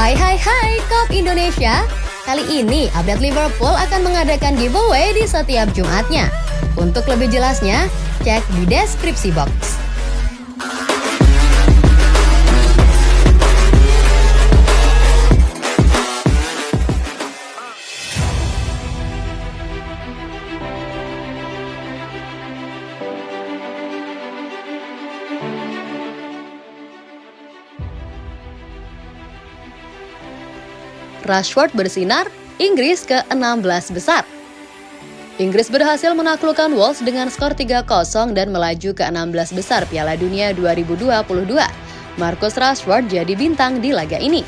Hai Kop Indonesia. Kali ini update Liverpool akan mengadakan giveaway di setiap Jumatnya. Untuk lebih jelasnya, cek di deskripsi box. Rashford bersinar, Inggris ke-16 besar. Inggris berhasil menaklukkan Wales dengan skor 3-0 dan melaju ke-16 besar Piala Dunia 2022. Marcus Rashford jadi bintang di laga ini.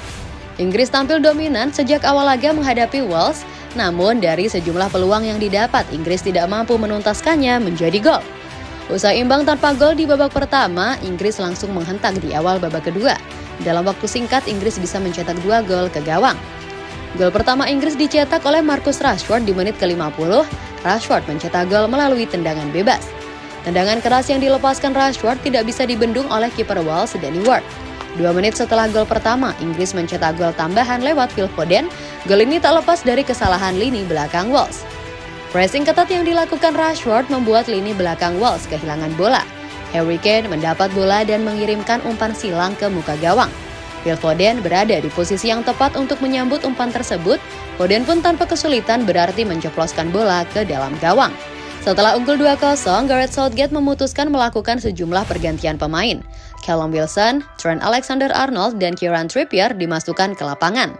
Inggris tampil dominan sejak awal laga menghadapi Wales, namun dari sejumlah peluang yang didapat, Inggris tidak mampu menuntaskannya menjadi gol. Usai imbang tanpa gol di babak pertama, Inggris langsung menghentak di awal babak kedua. Dalam waktu singkat, Inggris bisa mencetak 2 gol ke gawang. Gol pertama Inggris dicetak oleh Marcus Rashford di menit ke-50. Rashford mencetak gol melalui tendangan bebas. Tendangan keras yang dilepaskan Rashford tidak bisa dibendung oleh kiper Wales, Danny Ward. 2 menit setelah gol pertama, Inggris mencetak gol tambahan lewat Phil Foden. Gol ini tak lepas dari kesalahan lini belakang Wales. Pressing ketat yang dilakukan Rashford membuat lini belakang Wales kehilangan bola. Harry Kane mendapat bola dan mengirimkan umpan silang ke muka gawang. Phil Foden berada di posisi yang tepat untuk menyambut umpan tersebut. Foden pun tanpa kesulitan berarti menceploskan bola ke dalam gawang. Setelah unggul 2-0, Gareth Southgate memutuskan melakukan sejumlah pergantian pemain. Callum Wilson, Trent Alexander-Arnold, dan Kieran Trippier dimasukkan ke lapangan.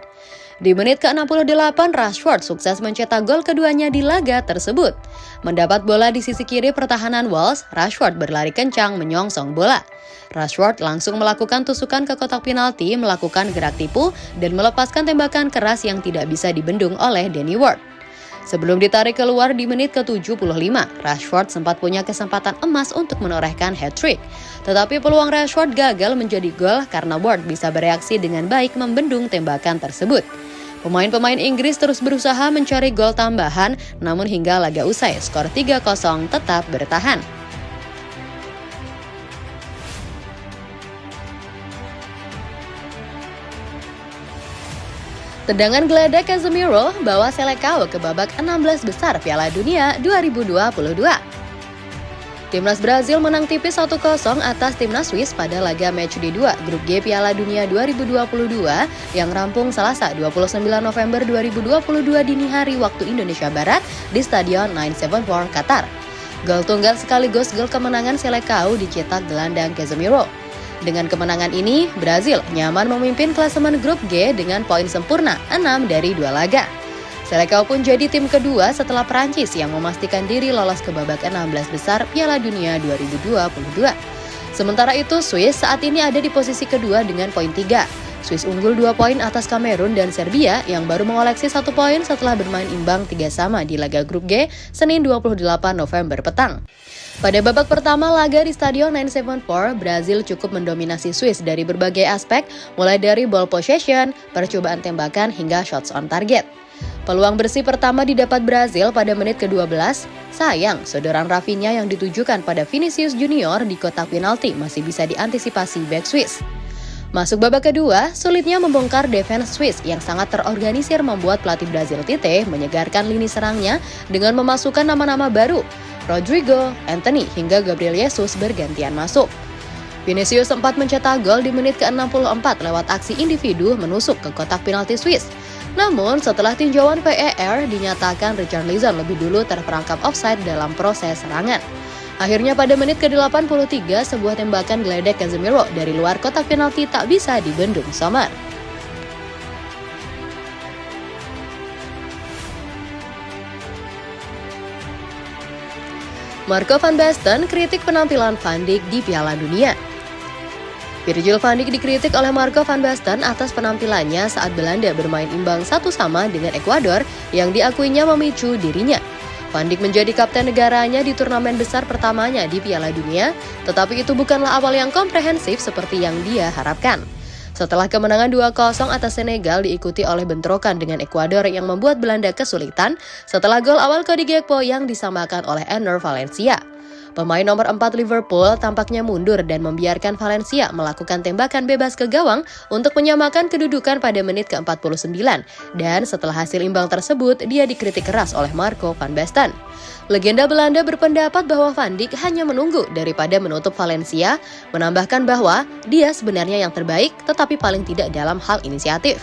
Di menit ke-68, Rashford sukses mencetak gol keduanya di laga tersebut. Mendapat bola di sisi kiri pertahanan Wales, Rashford berlari kencang menyongsong bola. Rashford langsung melakukan tusukan ke kotak penalti, melakukan gerak tipu, dan melepaskan tembakan keras yang tidak bisa dibendung oleh Danny Ward. Sebelum ditarik keluar di menit ke-75, Rashford sempat punya kesempatan emas untuk menorehkan hat-trick. Tetapi peluang Rashford gagal menjadi gol karena Ward bisa bereaksi dengan baik membendung tembakan tersebut. Pemain-pemain Inggris terus berusaha mencari gol tambahan, namun hingga laga usai, skor 3-0 tetap bertahan. Tendangan geledak Casemiro bawa Selecao ke babak 16 besar Piala Dunia 2022. Timnas Brazil menang tipis 1-0 atas Timnas Swiss pada laga matchday 2 Grup G Piala Dunia 2022 yang rampung Selasa 29 November 2022 dini hari waktu Indonesia Barat di Stadion 974 Qatar. Gol tunggal sekaligus gol kemenangan Selecao dicetak gelandang Casemiro. Dengan kemenangan ini, Brazil nyaman memimpin klasemen Grup G dengan poin sempurna 6 dari 2 laga. Selecao pun jadi tim kedua setelah Prancis yang memastikan diri lolos ke babak 16 besar Piala Dunia 2022. Sementara itu, Swiss saat ini ada di posisi kedua dengan poin 3. Swiss unggul 2 poin atas Kamerun dan Serbia yang baru mengoleksi 1 poin setelah bermain imbang 3-3 di laga Grup G Senin 28 November petang. Pada babak pertama laga di Stadion 974, Brazil cukup mendominasi Swiss dari berbagai aspek, mulai dari ball possession, percobaan tembakan, hingga shots on target. Peluang bersih pertama didapat Brazil pada menit ke-12. Sayang, sodoran Rafinha yang ditujukan pada Vinicius Junior di kotak penalti masih bisa diantisipasi bek Swiss. Masuk babak kedua, sulitnya membongkar defense Swiss yang sangat terorganisir membuat pelatih Brazil Tite menyegarkan lini serangnya dengan memasukkan nama-nama baru. Rodrigo, Anthony, hingga Gabriel Jesus bergantian masuk. Vinicius sempat mencetak gol di menit ke-64 lewat aksi individu menusuk ke kotak penalti Swiss. Namun, setelah tinjauan VAR dinyatakan Richarlison lebih dulu terperangkap offside dalam proses serangan. Akhirnya pada menit ke-83, sebuah tembakan geledak Casemiro dari luar kotak penalti tak bisa dibendung Sommer. Marco van Basten kritik penampilan Van Dijk di Piala Dunia. Virgil van Dijk dikritik oleh Marco van Basten atas penampilannya saat Belanda bermain imbang 1-1 dengan Ekuador yang diakuinya memicu dirinya. Van Dijk menjadi kapten negaranya di turnamen besar pertamanya di Piala Dunia, tetapi itu bukanlah awal yang komprehensif seperti yang dia harapkan. Setelah kemenangan 2-0 atas Senegal diikuti oleh bentrokan dengan Ekuador yang membuat Belanda kesulitan setelah gol awal Cody Gakpo yang disamakan oleh Enner Valencia. Pemain nomor 4 Liverpool tampaknya mundur dan membiarkan Valencia melakukan tembakan bebas ke gawang untuk menyamakan kedudukan pada menit ke-49. Dan setelah hasil imbang tersebut, dia dikritik keras oleh Marco van Basten. Legenda Belanda berpendapat bahwa Van Dijk hanya menunggu daripada menutup Valencia, menambahkan bahwa dia sebenarnya yang terbaik tetapi paling tidak dalam hal inisiatif.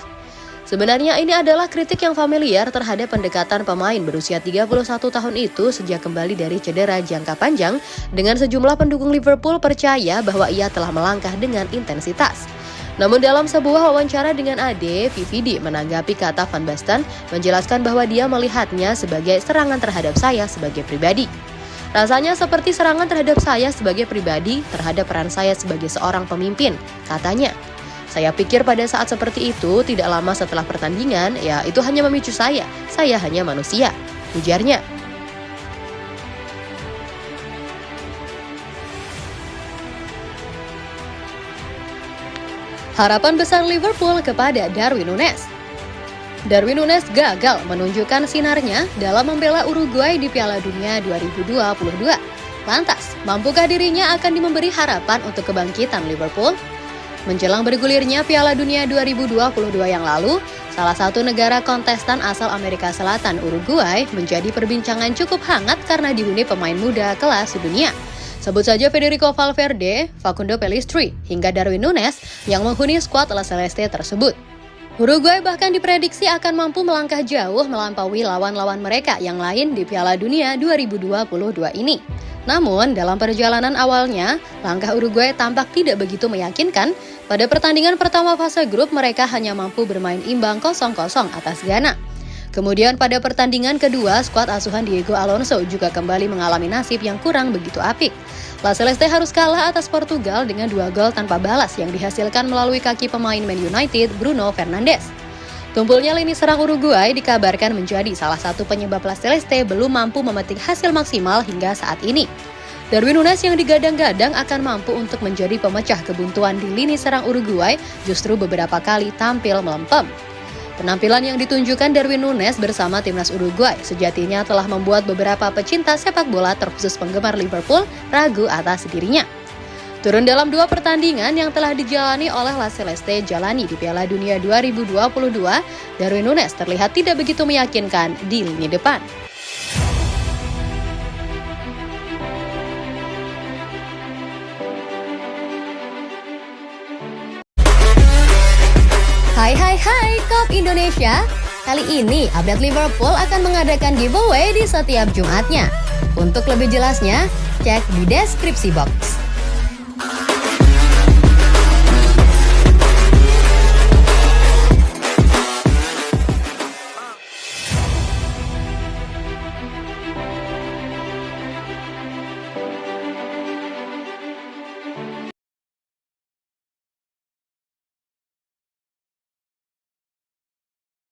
Sebenarnya ini adalah kritik yang familiar terhadap pendekatan pemain berusia 31 tahun itu sejak kembali dari cedera jangka panjang, dengan sejumlah pendukung Liverpool percaya bahwa ia telah melangkah dengan intensitas. Namun dalam sebuah wawancara dengan AD, VVD menanggapi kata Van Basten, menjelaskan bahwa dia melihatnya sebagai serangan terhadap saya sebagai pribadi. Rasanya seperti serangan terhadap saya sebagai pribadi terhadap peran saya sebagai seorang pemimpin, katanya. Saya pikir pada saat seperti itu, tidak lama setelah pertandingan, ya itu hanya memicu saya hanya manusia, ujarnya. Harapan besar Liverpool kepada Darwin Núñez. Darwin Núñez gagal menunjukkan sinarnya dalam membela Uruguay di Piala Dunia 2022. Lantas, mampukah dirinya akan memberi harapan untuk kebangkitan Liverpool? Menjelang bergulirnya Piala Dunia 2022 yang lalu, salah satu negara kontestan asal Amerika Selatan, Uruguay, menjadi perbincangan cukup hangat karena dihuni pemain muda kelas dunia. Sebut saja Federico Valverde, Facundo Pellistri, hingga Darwin Núñez yang menghuni skuad La Celeste tersebut. Uruguay bahkan diprediksi akan mampu melangkah jauh melampaui lawan-lawan mereka yang lain di Piala Dunia 2022 ini. Namun, dalam perjalanan awalnya, langkah Uruguay tampak tidak begitu meyakinkan. Pada pertandingan pertama fase grup, mereka hanya mampu bermain imbang 0-0 atas Ghana. Kemudian pada pertandingan kedua, skuad asuhan Diego Alonso juga kembali mengalami nasib yang kurang begitu apik. La Celeste harus kalah atas Portugal dengan 2 gol tanpa balas yang dihasilkan melalui kaki pemain Man United, Bruno Fernandes. Tumpulnya lini serang Uruguay dikabarkan menjadi salah satu penyebab La Celeste belum mampu memetik hasil maksimal hingga saat ini. Darwin Núñez yang digadang-gadang akan mampu untuk menjadi pemecah kebuntuan di lini serang Uruguay justru beberapa kali tampil melempem. Penampilan yang ditunjukkan Darwin Núñez bersama timnas Uruguay sejatinya telah membuat beberapa pecinta sepak bola terkhusus penggemar Liverpool ragu atas dirinya. Turun dalam 2 pertandingan yang telah dijalani oleh La Celeste jalani di Piala Dunia 2022, Darwin Núñez terlihat tidak begitu meyakinkan di lini depan. Hai Kop Indonesia. Kali ini update Liverpool akan mengadakan giveaway di setiap Jumatnya. Untuk lebih jelasnya, cek di deskripsi box.